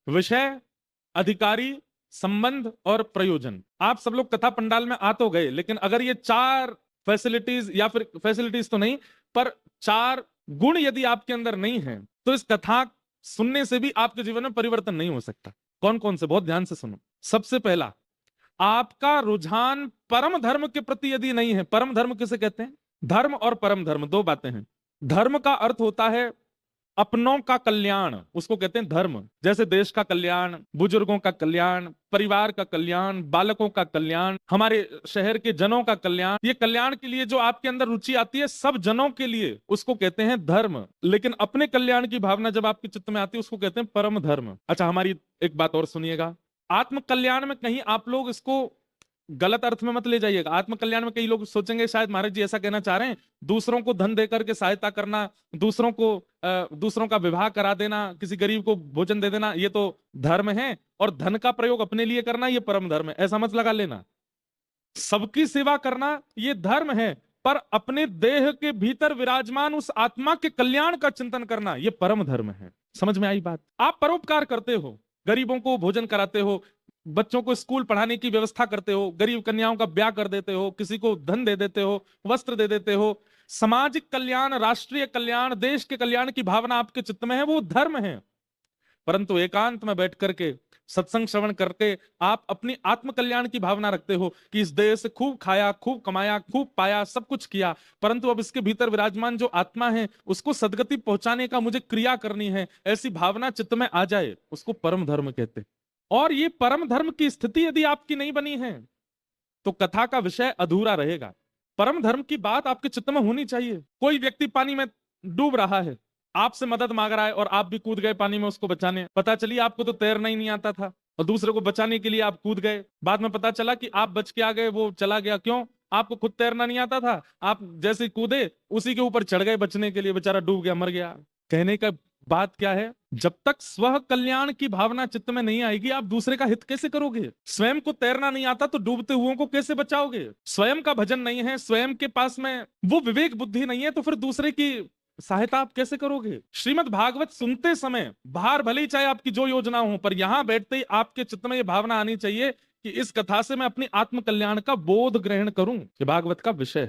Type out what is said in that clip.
विषय, अधिकारी, संबंध और प्रयोजन। आप सब लोग कथा पंडाल में आ तो गए, लेकिन अगर ये चार फैसिलिटीज, या फिर फैसिलिटीज तो नहीं, पर चार गुण यदि आपके अंदर नहीं है, तो इस कथा सुनने से भी आपके जीवन में परिवर्तन नहीं हो सकता। कौन कौन से? बहुत ध्यान से सुनो। सबसे पहला, आपका रुझान परम धर्म के प्रति यदि नहीं है। परम धर्म किसे कहते हैं? धर्म और परम धर्म दो बातें हैं। धर्म का अर्थ होता है अपनों का कल्याण, उसको कहते हैं धर्म। जैसे देश का कल्याण, बुजुर्गों का कल्याण, परिवार का कल्याण, बालकों का कल्याण, हमारे शहर के जनों का कल्याण। ये कल्याण के लिए जो आपके अंदर रुचि आती है सब जनों के लिए, उसको कहते हैं धर्म। लेकिन अपने कल्याण की भावना जब आपके चित्त में आती है, उसको कहते हैं परम धर्म। अच्छा, हमारी एक बात और सुनिएगा। आत्म कल्याण में कहीं आप लोग इसको गलत अर्थ में मत ले जाइएगा। आत्म कल्याण में कई लोग सोचेंगे शायद महाराज जी ऐसा कहना चाह रहे हैं दूसरों को धन देकर के सहायता करना, दूसरों का विवाह करा देना, किसी गरीब को भोजन दे देना, ये तो धर्म है, और धन का प्रयोग अपने लिए करना ये परम धर्म है। ऐसा मत लगा लेना। सबकी सेवा करना ये धर्म है, पर अपने देह के भीतर विराजमान उस आत्मा के कल्याण का चिंतन करना ये परम धर्म है। समझ में आई बात? आप परोपकार करते हो, गरीबों को भोजन कराते हो, बच्चों को स्कूल पढ़ाने की व्यवस्था करते हो, गरीब कन्याओं का ब्याह कर देते हो, किसी को धन दे देते हो, वस्त्र दे देते हो, सामाजिक कल्याण, राष्ट्रीय कल्याण, देश के कल्याण की भावना आपके चित्त में है, वो धर्म है। परंतु एकांत में बैठ करके सत्संग श्रवण करके आप अपनी आत्म कल्याण की भावना रखते हो कि इस देह से खूब खाया, खूब कमाया, खूब पाया, सब कुछ किया, परंतु अब इसके भीतर विराजमान जो आत्मा है उसको सदगति पहुंचाने का मुझे क्रिया करनी है, ऐसी भावना चित्त में आ जाए, उसको परम धर्म कहते हैं। और ये परम धर्म की स्थिति यदि आपकी नहीं बनी है तो कथा का विषय अधूरा रहेगा। परम धर्म की बात आपके चित्त में होनी चाहिए। कोई व्यक्ति पानी में डूब रहा है, आपसे मदद मांग रहा है और आप भी कूद गए पानी में उसको बचाने। पता चली आपको तो तैरना ही नहीं आता था और दूसरे को बचाने के लिए आप कूद गए। बाद में पता चला कि आप बच के आ गए, वो चला गया। क्यों? आपको खुद तैरना नहीं आता था, आप जैसे कूदे उसी के ऊपर चढ़ गए बचने के लिए, बेचारा डूब गया, मर गया। कहने का बात क्या है? जब तक स्व कल्याण की भावना चित्त में नहीं आएगी, आप दूसरे का हित कैसे करोगे? स्वयं को तैरना नहीं आता तो डूबते हुओं को कैसे बचाओगे? स्वयं का भजन नहीं है, स्वयं के पास में वो विवेक बुद्धि नहीं है, तो फिर दूसरे की सहायता आप कैसे करोगे? श्रीमद् भागवत सुनते समय बाहर भले ही चाहे आपकी जो योजना हो, पर यहां बैठते ही आपके चित्त में ये भावना आनी चाहिए कि इस कथा से मैं अपनी आत्म कल्याण का बोध ग्रहण करूं। ये भागवत का विषय है।